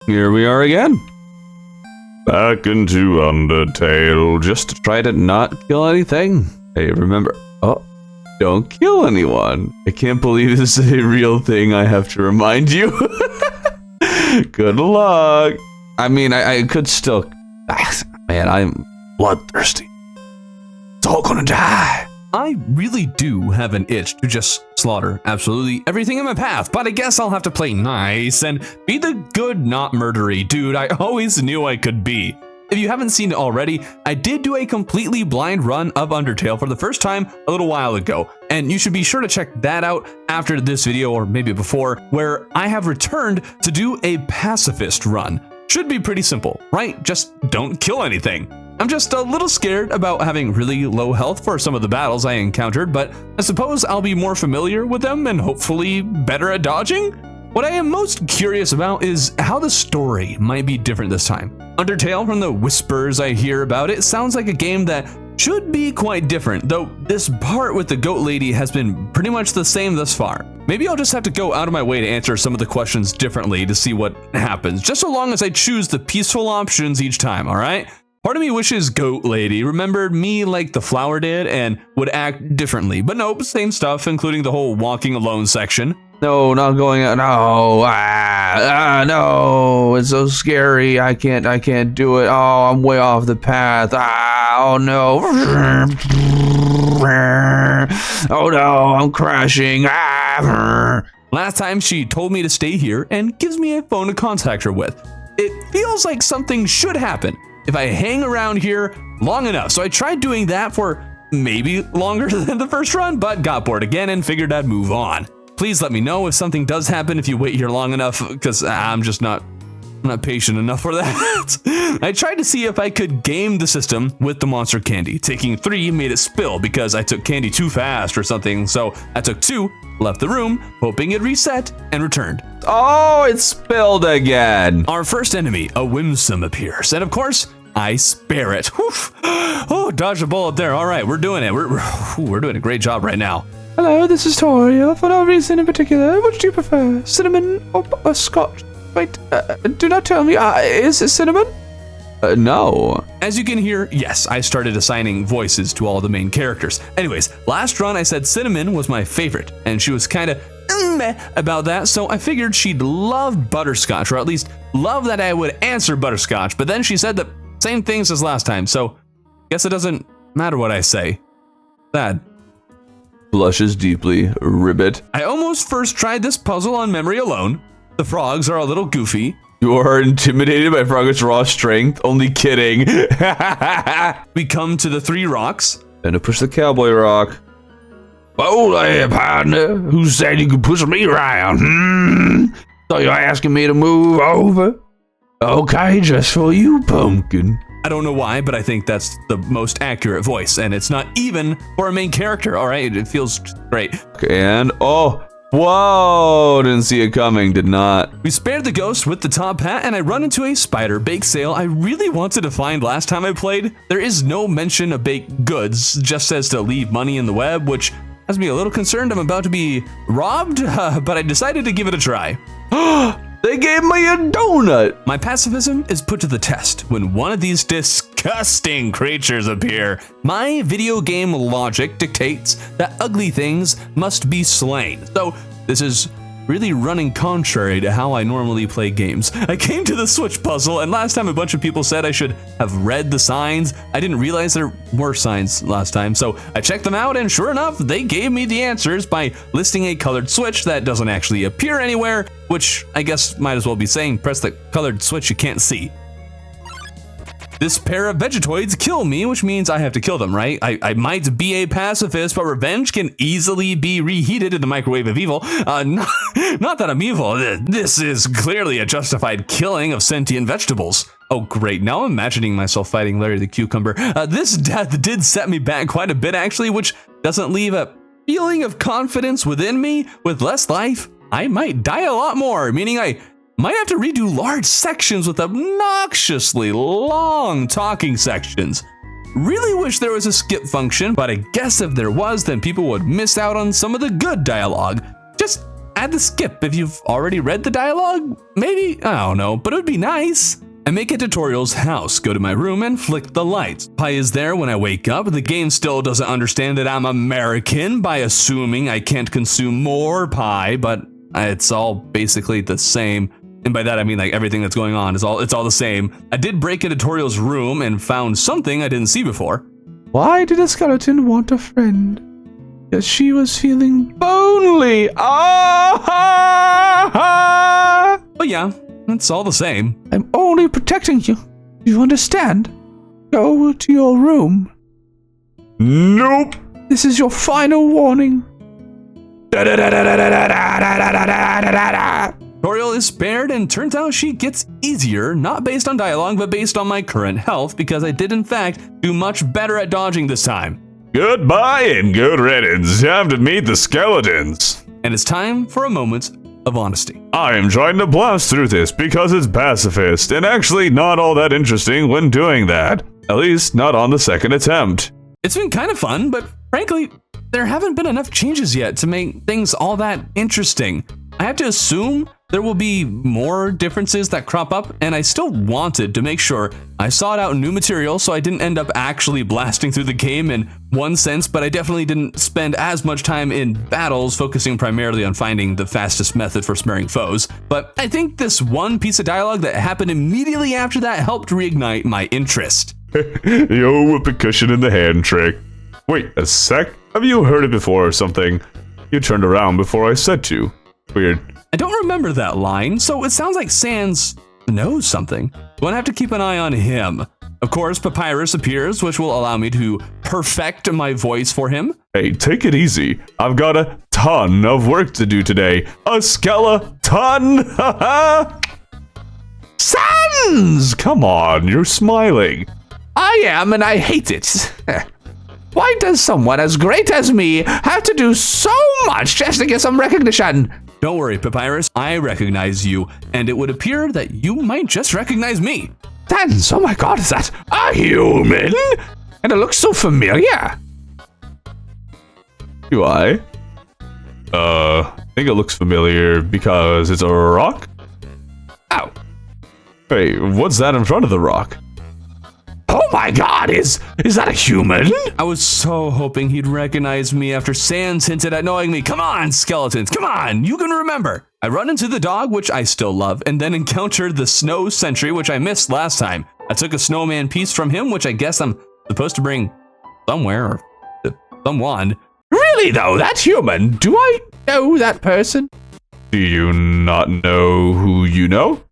Here we are again. Back into Undertale, just to try to not kill anything. Hey, remember, don't kill anyone. I can't believe this is a real thing, I have to remind you. Good luck. I mean, I could still... Man, I'm bloodthirsty. It's all gonna die. I really do have an itch to just slaughter absolutely everything in my path, but I guess I'll have to play nice and be the good, not murdery dude I always knew I could be. If you haven't seen it already, I did do a completely blind run of Undertale for the first time a little while ago, and you should be sure to check that out after this video, or maybe before, where I have returned to do a pacifist run. Should be pretty simple, right? Just don't kill anything. I'm just a little scared about having really low health for some of the battles I encountered, but I suppose I'll be more familiar with them and hopefully better at dodging? What I am most curious about is how the story might be different this time. Undertale, from the whispers I hear about it, sounds like a game that should be quite different, though this part with the goat lady has been pretty much the same thus far. Maybe I'll just have to go out of my way to answer some of the questions differently to see what happens, just so long as I choose the peaceful options each time, alright? Part of me wishes Goat Lady remembered me like the flower did and would act differently, but nope, same stuff, including the whole walking alone section. No, not going out. No, no, it's so scary. I can't do it. Oh, I'm way off the path. Oh no. Oh no, I'm crashing. Last time she told me to stay here and gives me a phone to contact her with. It feels like something should happen if I hang around here long enough. So I tried doing that for maybe longer than the first run, but got bored again and figured I'd move on. Please let me know if something does happen if you wait here long enough, because I'm just not patient enough for that. I tried to see if I could game the system with the monster candy. Taking 3 made it spill because I took candy too fast or something, so I took 2, left the room, hoping it reset, and returned. Oh, it spilled again. Our first enemy, a Whimsum, appears, and of course, I spare it. Oof. Oh, dodge a bullet there. All right, we're doing it. We're doing a great job right now. Hello, this is Toria. For no reason in particular, which do you prefer, cinnamon or scotch? Wait, do not tell me, is it cinnamon? No. As you can hear, yes, I started assigning voices to all the main characters. Anyways, last run I said cinnamon was my favorite, and she was kind of meh about that, so I figured she'd love butterscotch, or at least love that I would answer butterscotch, but then she said the same things as last time, so guess it doesn't matter what I say. Sad. Blushes deeply, ribbit. I almost first tried this puzzle on memory alone. The frogs are a little goofy. You are intimidated by Frogger's raw strength? Only kidding. We come to the 3 rocks. And to push the cowboy rock. Oh there, partner. Who said you could push me around? So you're asking me to move over? Okay, just for you, pumpkin. I don't know why, but I think that's the most accurate voice, and it's not even for a main character, all right? It feels great. And, oh, whoa, didn't see it coming, did not. We spared the ghost with the top hat, and I run into a spider bake sale I really wanted to find last time I played. There is no mention of baked goods, just says to leave money in the web, which has me a little concerned I'm about to be robbed, but I decided to give it a try. They gave me a donut. My pacifism is put to the test when one of these disgusting creatures appear. My video game logic dictates that ugly things must be slain. So this is really running contrary to how I normally play games. I came to the switch puzzle, and last time a bunch of people said I should have read the signs. I didn't realize there were signs last time, so I checked them out, and sure enough, they gave me the answers by listing a colored switch that doesn't actually appear anywhere, which I guess might as well be saying press the colored switch you can't see. This pair of vegetoids kill me, which means I have to kill them, right? I might be a pacifist, but revenge can easily be reheated in the microwave of evil. Not that I'm evil. This is clearly a justified killing of sentient vegetables. Oh, great. Now I'm imagining myself fighting Larry the Cucumber. This death did set me back quite a bit, actually, which doesn't leave a feeling of confidence within me. With less life, I might die a lot more, meaning I might have to redo large sections with obnoxiously long talking sections. Really wish there was a skip function, but I guess if there was, then people would miss out on some of the good dialogue. Just I had to skip if you've already read the dialogue. Maybe, I don't know, but it would be nice. I make it to Toriel's house, go to my room, and flick the lights. Pi is there when I wake up. The game still doesn't understand that I'm American by assuming I can't consume more pie, but it's all basically the same. And by that I mean like everything that's going on it's all the same. I did break into Toriel's room and found something I didn't see before. Why did a skeleton want a friend? Because she was feeling lonely. Ah! But yeah, it's all the same. I'm only protecting you. You understand? Go to your room. Nope. This is your final warning. Toriel is spared, and turns out she gets easier, not based on dialogue, but based on my current health, because I did in fact do much better at dodging this time. Goodbye and good riddance. Time to meet the skeletons. And it's time for a moment of honesty. I am trying to blast through this because it's pacifist, and actually not all that interesting when doing that. At least not on the second attempt. It's been kind of fun, but frankly, there haven't been enough changes yet to make things all that interesting. I have to assume there will be more differences that crop up, and I still wanted to make sure I sought out new material so I didn't end up actually blasting through the game in one sense, but I definitely didn't spend as much time in battles focusing primarily on finding the fastest method for smearing foes. But I think this one piece of dialogue that happened immediately after that helped reignite my interest. Yo, a percussion in the hand trick. Wait a sec. Have you heard it before or something? You turned around before I said to. Weird. I don't remember that line, so it sounds like Sans knows something. I'm gonna have to keep an eye on him. Of course, Papyrus appears, which will allow me to perfect my voice for him. Hey, take it easy. I've got a ton of work to do today. A skeleton! Sans! Come on, you're smiling. I am, and I hate it. Why does someone as great as me have to do so much just to get some recognition? Don't worry, Papyrus, I recognize you, and it would appear that you might just recognize me. Sans, oh my god, is that a human? And it looks so familiar. Do I? I think it looks familiar because it's a rock? Oh. Hey, what's that in front of the rock? Oh my god, is that a human? I was so hoping he'd recognize me after Sans hinted at knowing me. Come on, skeletons, come on, you can remember. I run into the dog, which I still love, and then encountered the snow sentry, which I missed last time. I took a snowman piece from him, which I guess I'm supposed to bring somewhere or to someone. Really though, that's human. Do I know that person? Do you not know who you know?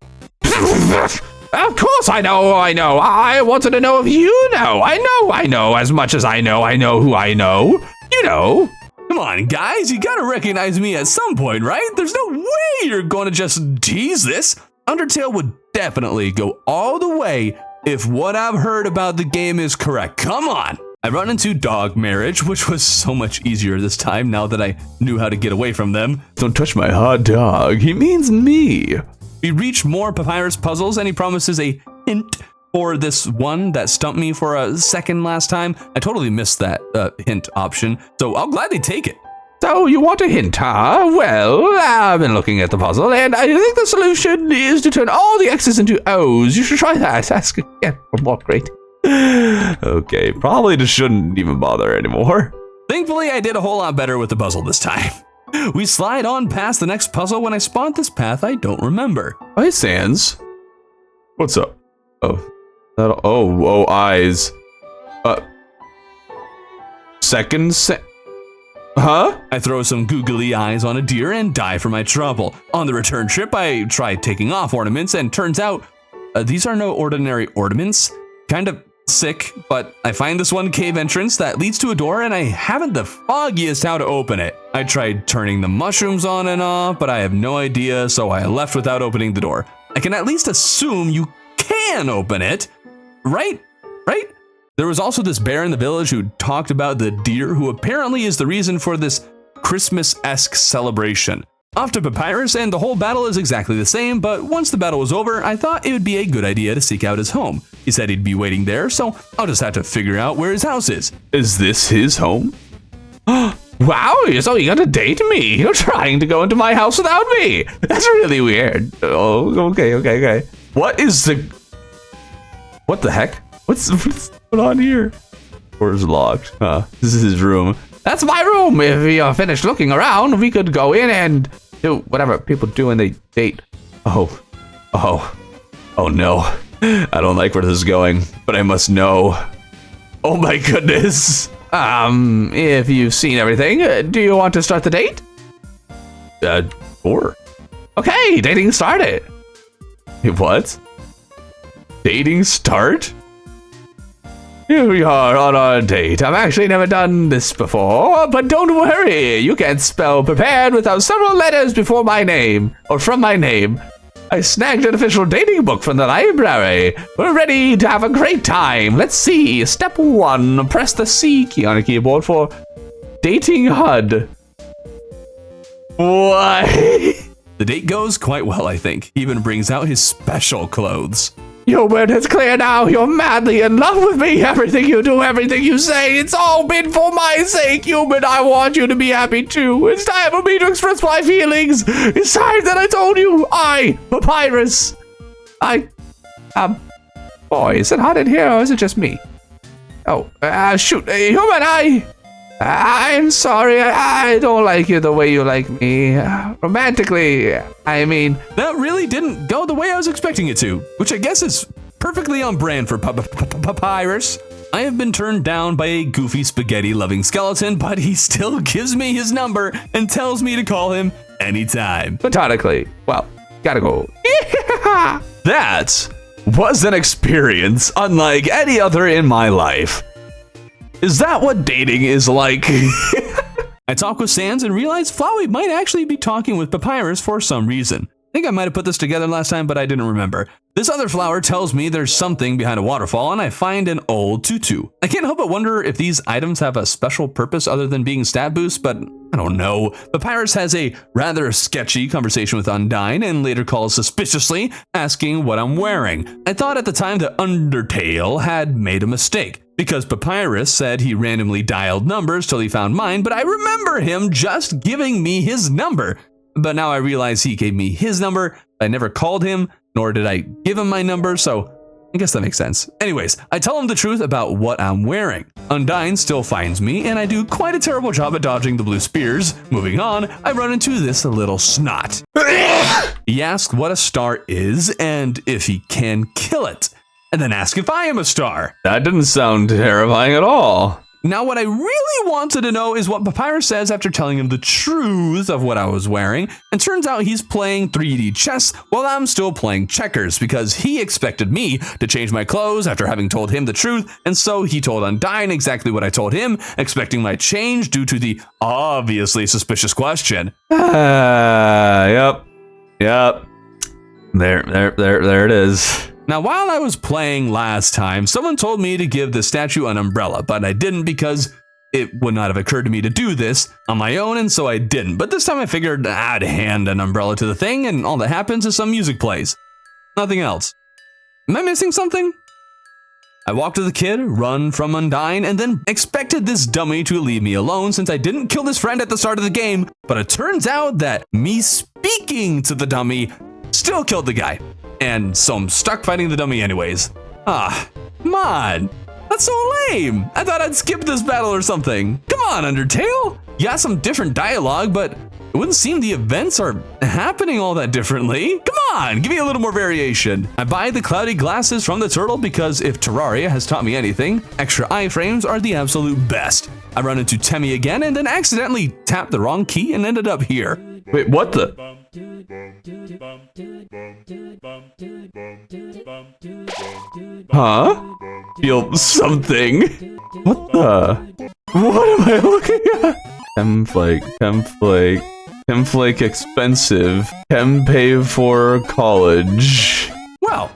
Of course I know. I wanted to know if you know. I know as much as I know who I know. You know. Come on, guys, you gotta recognize me at some point, right? There's no way you're gonna just tease this. Undertale would definitely go all the way if what I've heard about the game is correct. Come on. I run into dog marriage, which was so much easier this time now that I knew how to get away from them. Don't touch my hot dog. He means me. We reach more Papyrus puzzles, and he promises a hint for this one that stumped me for a second last time. I totally missed that hint option, so I'll gladly take it. So you want a hint, huh? Well, I've been looking at the puzzle, and I think the solution is to turn all the X's into O's. You should try that. Ask again for more. Great. Okay, probably just shouldn't even bother anymore. Thankfully, I did a whole lot better with the puzzle this time. We slide on past the next puzzle when I spawned this path I don't remember. Hi, Sans. What's up? Oh, eyes. Huh? I throw some googly eyes on a deer and die for my trouble. On the return trip, I tried taking off ornaments, and turns out these are no ordinary ornaments. Kind of sick, but I find this one cave entrance that leads to a door, and I haven't the foggiest how to open it. I tried turning the mushrooms on and off, but I have no idea, so I left without opening the door. I can at least assume you can open it, right? Right? There was also this bear in the village who talked about the deer, who apparently is the reason for this Christmas-esque celebration. Off to Papyrus, and the whole battle is exactly the same, but once the battle was over, I thought it would be a good idea to seek out his home. He said he'd be waiting there, so I'll just have to figure out where his house is. Is this his home? Wow, so you're gonna date me? You're trying to go into my house without me? That's really weird. Oh, okay. What the heck? What's going on here? Door's locked. Huh. This is his room. That's my room. If you're finished looking around, we could go in and do whatever people do when they date. Oh no. I don't like where this is going, but I must know. Oh my goodness. If you've seen everything, do you want to start the date? Sure. Okay, dating started. What? Dating start? Here we are on our date. I've actually never done this before, but don't worry. You can spell prepared without several letters before my name, or from my name. I snagged an official dating book from the library. We're ready to have a great time. Let's see. Step 1. Press the C key on a keyboard for dating HUD. What? The date goes quite well, I think. He even brings out his special clothes. Hubert, it's clear now you're madly in love with me. Everything you do, everything you say, it's all been for my sake, Hubert. I want you to be happy too. It's time for me to express my feelings. It's time that I told you. Papyrus. Boy, is it hot in here or is it just me? Oh, shoot. Hubert, I'm sorry. I don't like you the way you like me. Romantically, I mean. That really didn't go the way I was expecting it to, which I guess is perfectly on brand for Papyrus. I have been turned down by a goofy spaghetti-loving skeleton, but he still gives me his number and tells me to call him anytime. Platonically. Well, gotta go. That was an experience unlike any other in my life. Is that what dating is like? I talk with Sans and realize Flowey might actually be talking with Papyrus for some reason. I think I might have put this together last time, but I didn't remember. This other flower tells me there's something behind a waterfall, and I find an old tutu. I can't help but wonder if these items have a special purpose other than being stat boost, but I don't know. Papyrus has a rather sketchy conversation with Undyne and later calls suspiciously, asking what I'm wearing. I thought at the time that Undertale had made a mistake, because Papyrus said he randomly dialed numbers till he found mine, but I remember him just giving me his number. But now I realize he gave me his number. I never called him, nor did I give him my number, so I guess that makes sense. Anyways, I tell him the truth about what I'm wearing. Undyne still finds me, and I do quite a terrible job at dodging the blue spears. Moving on, I run into this little snot. He asks what a star is, and if he can kill it, and then asks if I am a star. That didn't sound terrifying at all. Now, what I really wanted to know is what Papyrus says after telling him the truth of what I was wearing, and turns out he's playing 3D chess while I'm still playing checkers, because he expected me to change my clothes after having told him the truth, and so he told Undyne exactly what I told him, expecting my change due to the obviously suspicious question. Yep. There it is. Now, while I was playing last time, someone told me to give the statue an umbrella, but I didn't because it would not have occurred to me to do this on my own, and so I didn't. But this time I figured I'd hand an umbrella to the thing, and all that happens is some music plays. Nothing else. Am I missing something? I walked to the kid, run from Undyne, and then expected this dummy to leave me alone since I didn't kill his friend at the start of the game, but it turns out that me speaking to the dummy still killed the guy. And so I'm stuck fighting the dummy anyways. Come on. That's so lame. I thought I'd skip this battle or something. Come on, Undertale. You got some different dialogue, but it wouldn't seem the events are happening all that differently. Come on, give me a little more variation. I buy the cloudy glasses from the turtle because if Terraria has taught me anything, extra iframes are the absolute best. I run into Temmie again and then accidentally tapped the wrong key and ended up here. Wait, what the? Huh? Feel something? What the? What am I looking at? Temflake expensive. Pay for college. Well,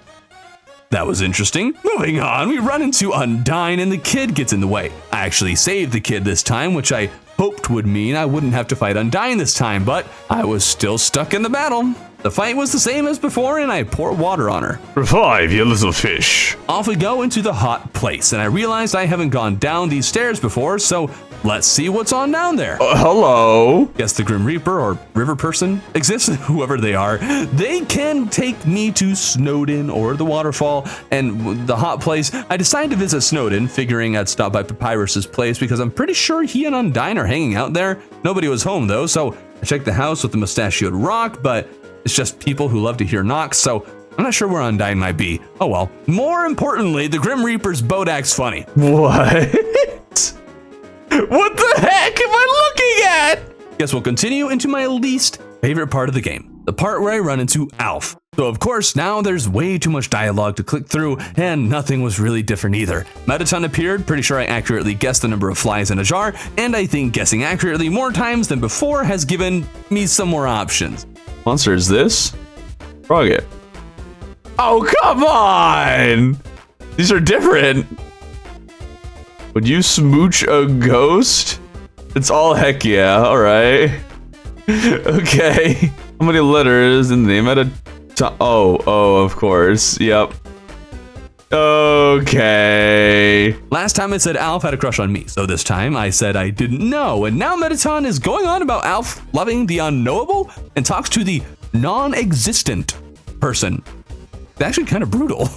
that was interesting. Moving on, we run into Undyne and the kid gets in the way. I actually saved the kid this time, which I hoped would mean I wouldn't have to fight Undyne this time, but I was still stuck in the battle. The fight was the same as before, and I pour water on her. Revive, you little fish. Off we go into the hot place, and I realized I haven't gone down these stairs before, so let's see what's on down there. Hello. Guess the Grim Reaper or River Person exists, whoever they are. They can take me to Snowdin or the Waterfall and the hot place. I decided to visit Snowdin, figuring I'd stop by Papyrus's place because I'm pretty sure he and Undyne are hanging out there. Nobody was home though, so I checked the house with the mustachioed rock, but it's just people who love to hear knocks, so I'm not sure where Undyne might be. Oh well. More importantly, the Grim Reaper's boat act's funny. What? What the heck am I looking at? Guess we'll continue into my least favorite part of the game, the part where I run into Alf. So of course, now there's way too much dialogue to click through, and nothing was really different either. Mettaton appeared, pretty sure I accurately guessed the number of flies in a jar, and I think guessing accurately more times than before has given me some more options. Monster is this? Frogget. Oh, come on! These are different. Would you smooch a ghost? It's all heck yeah, alright. Okay. How many letters in the name at a time? Oh, of course. Yep. Okay. Last time I said Alf had a crush on me, so this time I said I didn't know, and now Mettaton is going on about Alf loving the unknowable and talks to the non-existent person. It's actually kind of brutal.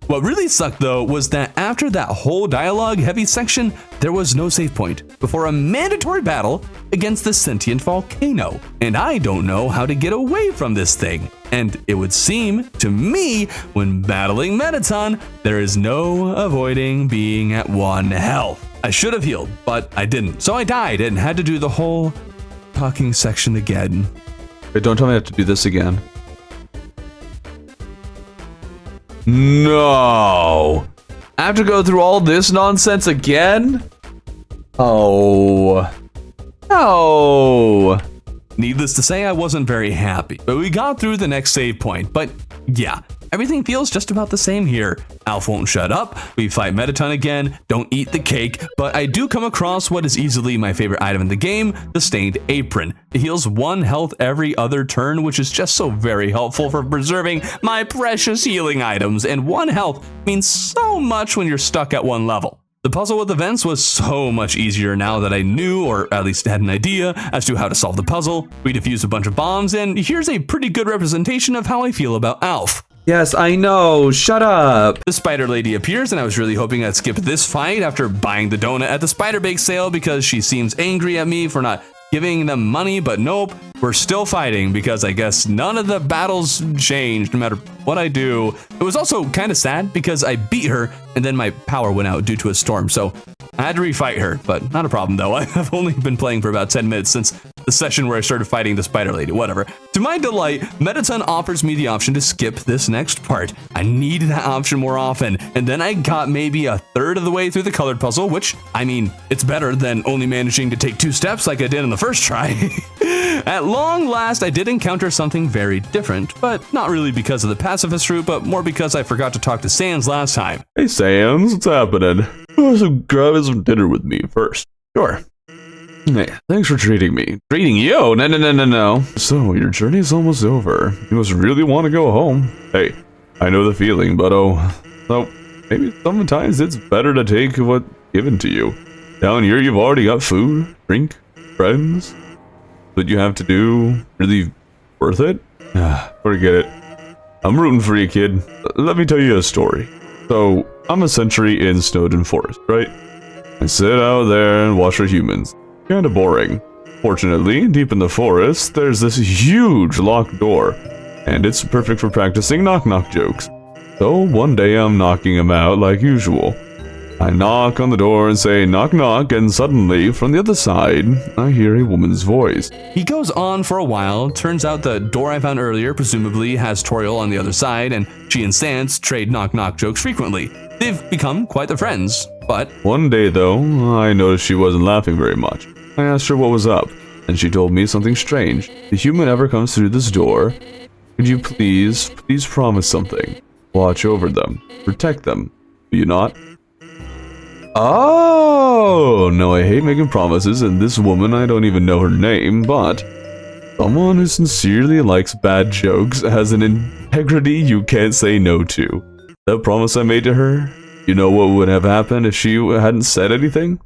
What really sucked though was that after that whole dialogue heavy section, there was no save point before a mandatory battle against the sentient volcano. And I don't know how to get away from this thing. And it would seem to me, when battling Mettaton, there is no avoiding being at 1 health. I should have healed, but I didn't. So I died and had to do the whole talking section again. Wait, don't tell me I have to do this again. No! I have to go through all this nonsense again? Oh. No! Needless to say, I wasn't very happy, but we got through the next save point. But yeah, everything feels just about the same here. Alf won't shut up, we fight Mettaton again, don't eat the cake, but I do come across what is easily my favorite item in the game, the Stained Apron. It heals 1 health every other turn, which is just so very helpful for preserving my precious healing items, and 1 health means so much when you're stuck at 1 level. The puzzle with events was so much easier now that I knew, or at least had an idea, as to how to solve the puzzle. We defused a bunch of bombs, and here's a pretty good representation of how I feel about Alf. Yes, I know. Shut up. The spider lady appears, and I was really hoping I'd skip this fight after buying the donut at the spider bake sale because she seems angry at me for not giving them money, but nope, we're still fighting because I guess none of the battles changed no matter what I do. It was also kind of sad because I beat her and then my power went out due to a storm, so I had to refight her, but not a problem though. I've only been playing for about 10 minutes since the session where I started fighting the spider lady, whatever. To my delight, Mettaton offers me the option to skip this next part. I need that option more often, and then I got maybe a third of the way through the colored puzzle, which, I mean, it's better than only managing to take 2 steps like I did in the first try. At long last, I did encounter something very different, but not really because of the pacifist route, but more because I forgot to talk to Sans last time. Hey, Sans, what's happening? So grab some dinner with me first. Sure. Hey, thanks for treating me. Treating you? No. So, your journey's almost over. You must really want to go home. Hey, I know the feeling, but so maybe sometimes it's better to take what's given to you. Down here, you've already got food, drink, friends. What you have to do really worth it? Forget it. I'm rooting for you, kid. Let me tell you a story. So, I'm a sentry in Snowdin Forest, right? I sit out there and watch for humans. Kinda boring. Fortunately, deep in the forest, there's this huge locked door, and it's perfect for practicing knock-knock jokes. So, one day I'm knocking them out like usual. I knock on the door and say knock knock, and suddenly, from the other side, I hear a woman's voice. He goes on for a while. Turns out the door I found earlier presumably has Toriel on the other side, and she and Sans trade knock-knock jokes frequently. They've become quite the friends, but... One day, though, I noticed she wasn't laughing very much. I asked her what was up, and she told me something strange. If a human ever comes through this door, could you please promise something? Watch over them. Protect them. Will you not? Oh, no, I hate making promises, and this woman, I don't even know her name, but someone who sincerely likes bad jokes has an integrity you can't say no to. That promise I made to her, you know what would have happened if she hadn't said anything?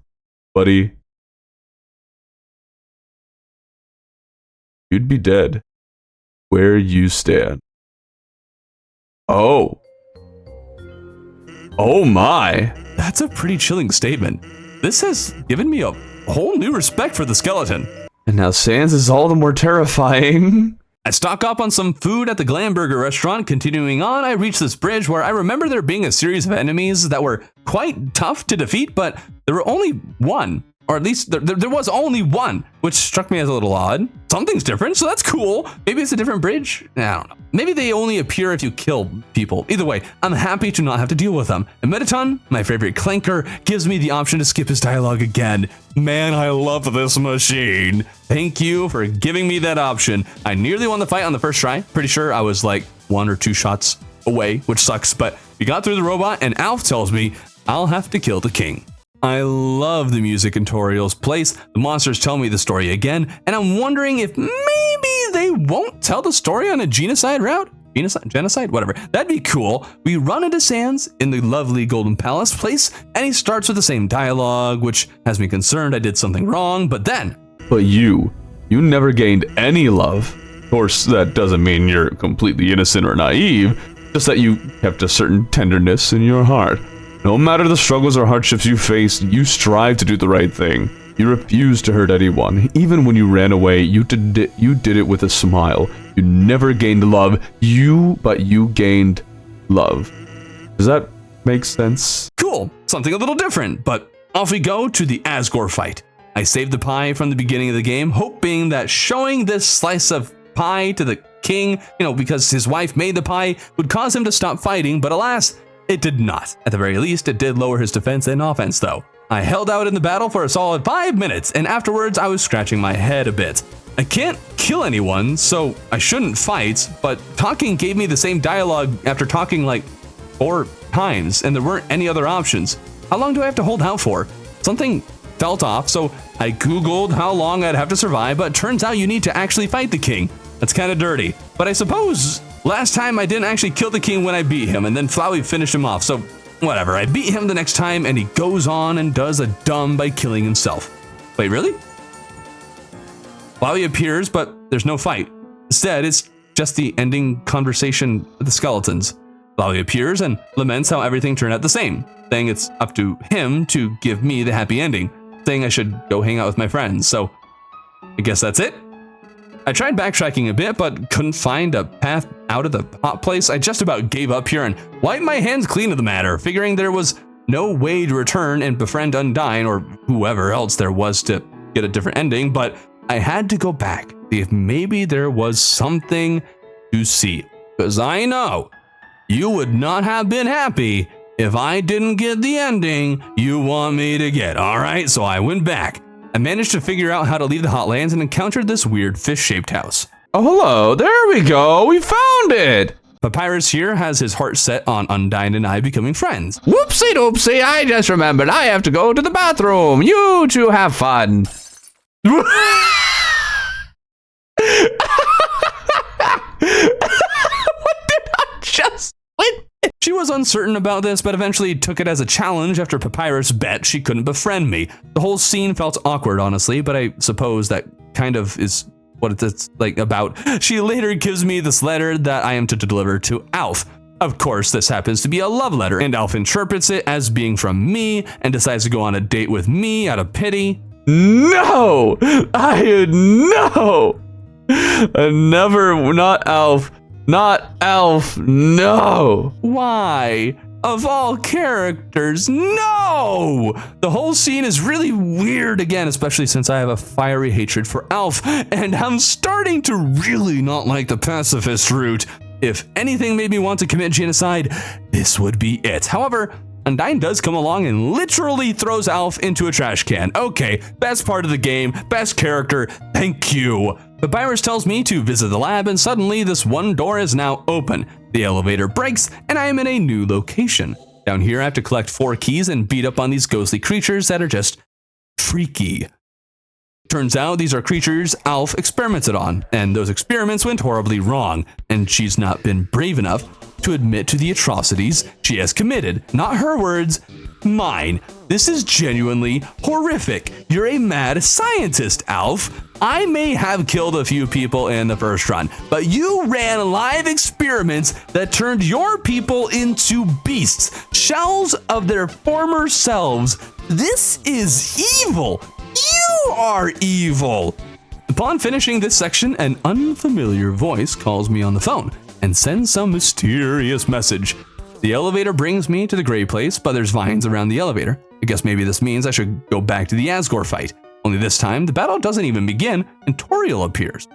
Buddy, you'd be dead where you stand. Oh. Oh my. That's a pretty chilling statement. This has given me a whole new respect for the skeleton. And now Sans is all the more terrifying. I stock up on some food at the Glamburger restaurant. Continuing on, I reach this bridge where I remember there being a series of enemies that were quite tough to defeat, but there were only one. Or at least there was only one, which struck me as a little odd. Something's different, so that's cool. Maybe it's a different bridge? I don't know. Maybe they only appear if you kill people. Either way, I'm happy to not have to deal with them. And Metaton, my favorite clanker, gives me the option to skip his dialogue again. Man, I love this machine. Thank you for giving me that option. I nearly won the fight on the first try. Pretty sure I was like 1 or 2 shots away, which sucks, but we got through the robot and Alf tells me I'll have to kill the king. I love the music in Toriel's place. The monsters tell me the story again, and I'm wondering if maybe they won't tell the story on a genocide route? Genocide? Whatever. That'd be cool. We run into Sans in the lovely Golden Palace place, and he starts with the same dialogue, which has me concerned I did something wrong, but then... But you never gained any love. Of course, that doesn't mean you're completely innocent or naive, just that you kept a certain tenderness in your heart. No matter the struggles or hardships you faced, you strive to do the right thing. You refused to hurt anyone. Even when you ran away, you did it with a smile. You never gained love, but you gained love. Does that make sense? Cool. Something a little different, but off we go to the Asgore fight. I saved the pie from the beginning of the game, hoping that showing this slice of pie to the king, because his wife made the pie, would cause him to stop fighting, but alas, it did not. At the very least, it did lower his defense and offense, though. I held out in the battle for a solid 5 minutes, and afterwards I was scratching my head a bit. I can't kill anyone, so I shouldn't fight, but talking gave me the same dialogue after talking like 4 times, and there weren't any other options. How long do I have to hold out for? Something felt off, so I googled how long I'd have to survive, but it turns out you need to actually fight the king. That's kind of dirty. But I suppose last time I didn't actually kill the king when I beat him, and then Flowey finished him off, so whatever. I beat him the next time, and he goes on and does a dumb by killing himself. Wait, really? Flowey appears, but there's no fight. Instead, it's just the ending conversation with the skeletons. Flowey appears and laments how everything turned out the same, saying it's up to him to give me the happy ending, saying I should go hang out with my friends, so I guess that's it? I tried backtracking a bit, but couldn't find a path out of the hot place. I just about gave up here and wiped my hands clean of the matter, figuring there was no way to return and befriend Undyne or whoever else there was to get a different ending, but I had to go back, see if maybe there was something to see. Because I know you would not have been happy if I didn't get the ending you want me to get, alright? So I went back. I managed to figure out how to leave the hotlands and encountered this weird fish-shaped house. Oh, hello. There we go. We found it. Papyrus here has his heart set on Undyne and I becoming friends. Whoopsie doopsie, I just remembered I have to go to the bathroom. You two have fun. What did I just... She was uncertain about this, but eventually took it as a challenge after Papyrus bet she couldn't befriend me. The whole scene felt awkward, honestly, but I suppose that kind of is what it's like about. She later gives me this letter that I am to deliver to Alf. Of course, this happens to be a love letter, and Alf interprets it as being from me and decides to go on a date with me out of pity. No! No! Never, not Alf. Not Alf, no! Why? Of all characters, no! The whole scene is really weird again, especially since I have a fiery hatred for Alf, and I'm starting to really not like the pacifist route. If anything made me want to commit genocide, this would be it. However, Undyne does come along and literally throws Alf into a trash can. Okay, best part of the game, best character, thank you. Papyrus tells me to visit the lab, and suddenly this one door is now open. The elevator breaks, and I am in a new location. Down here, I have to collect 4 keys and beat up on these ghostly creatures that are just freaky. Turns out these are creatures Alf experimented on, and those experiments went horribly wrong, and she's not been brave enough to admit to the atrocities she has committed. Not her words, mine. This is genuinely horrific. You're a mad scientist, Alf. I may have killed a few people in the first run, but you ran live experiments that turned your people into beasts, shells of their former selves. This is evil. You are evil. Upon finishing this section, an unfamiliar voice calls me on the phone and sends some mysterious message. The elevator brings me to the gray place, but there's vines around the elevator. I guess maybe this means I should go back to the Asgore fight. Only this time, the battle doesn't even begin, and Toriel appears.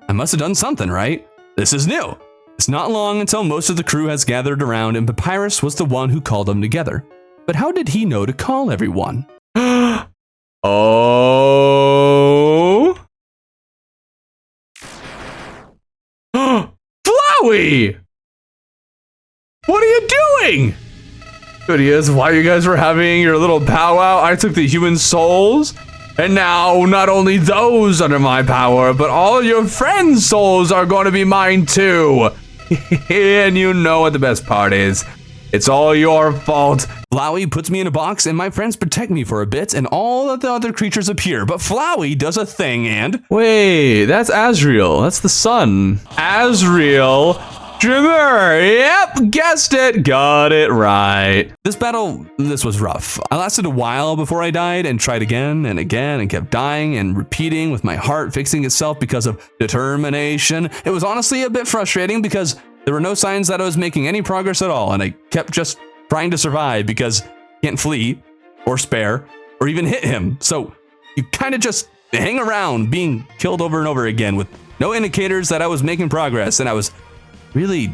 I must have done something, right? This is new. It's not long until most of the crew has gathered around, and Papyrus was the one who called them together. But how did he know to call everyone? Oh. Flowey! What are you doing? Good he is. While you guys were having your little powwow, I took the human souls, and now not only those under my power, but all your friends' souls are going to be mine too. And you know what the best part is. It's all your fault. Flowey puts me in a box, and my friends protect me for a bit, and all of the other creatures appear. But Flowey does a thing, and... Wait, that's Asriel. That's the sun. Asriel Dreamer. Yep, guessed it. Got it right. This was rough. I lasted a while before I died and tried again and again and kept dying and repeating with my heart fixing itself because of determination. It was honestly a bit frustrating because there were no signs that I was making any progress at all, and I kept just trying to survive because I can't flee or spare or even hit him. So you kind of just hang around being killed over and over again with no indicators that I was making progress, and I was really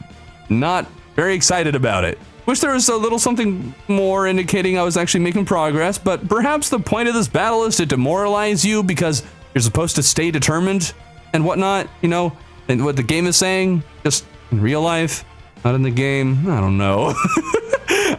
not very excited about it. Wish there was a little something more indicating I was actually making progress, but perhaps the point of this battle is to demoralize you because you're supposed to stay determined and whatnot, you know, and what the game is saying, just in real life, not in the game. I don't know.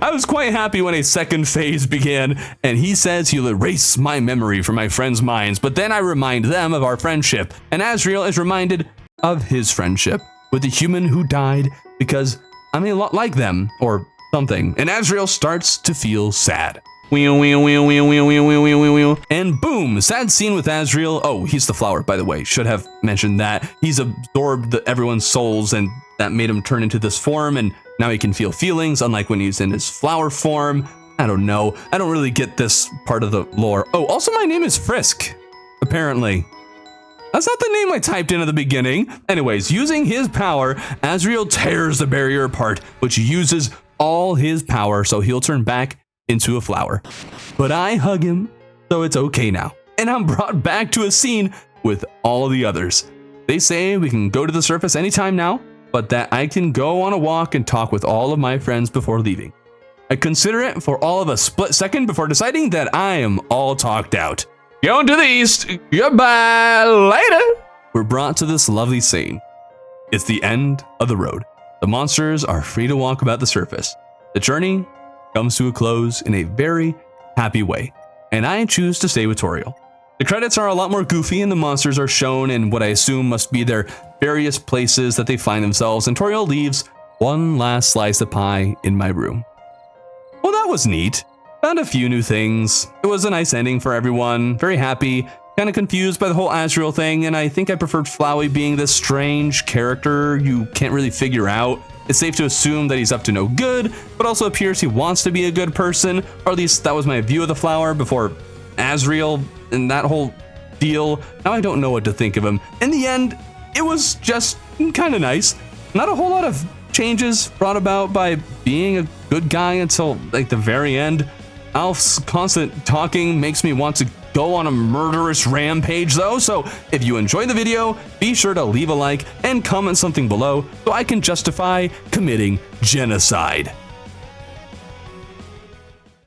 I was quite happy when a second phase began, and he says he'll erase my memory from my friends' minds, but then I remind them of our friendship, and Asriel is reminded of his friendship with the human who died because I'm a lot like them, or something, and Asriel starts to feel sad. And boom, sad scene with Asriel. Oh, he's the flower, by the way. Should have mentioned that. He's absorbed everyone's souls, and that made him turn into this form, and now he can feel feelings, unlike when he's in his flower form. I don't know. I don't really get this part of the lore. Oh, also my name is Frisk, apparently. That's not the name I typed in at the beginning. Anyways, using his power, Asriel tears the barrier apart, which uses all his power, so he'll turn back into a flower. But I hug him, so it's okay now. And I'm brought back to a scene with all of the others. They say we can go to the surface anytime now, but that I can go on a walk and talk with all of my friends before leaving. I consider it for all of a split second before deciding that I am all talked out. Going to the east. Goodbye. Later. We're brought to this lovely scene. It's the end of the road. The monsters are free to walk about the surface. The journey comes to a close in a very happy way, and I choose to stay with Toriel. The credits are a lot more goofy, and the monsters are shown in what I assume must be their various places that they find themselves, and Toriel leaves one last slice of pie in my room. Well, that was neat. Found a few new things. It was a nice ending for everyone. Very happy. Kind of confused by the whole Asriel thing, and I think I preferred Flowey being this strange character you can't really figure out. It's safe to assume that he's up to no good, but also appears he wants to be a good person, or at least that was my view of the flower before Asriel and that whole deal. Now I don't know what to think of him. In the end, it was just kind of nice. Not a whole lot of changes brought about by being a good guy until like the very end. Alf's constant talking makes me want to go on a murderous rampage though, so if you enjoyed the video, be sure to leave a like and comment something below so I can justify committing genocide.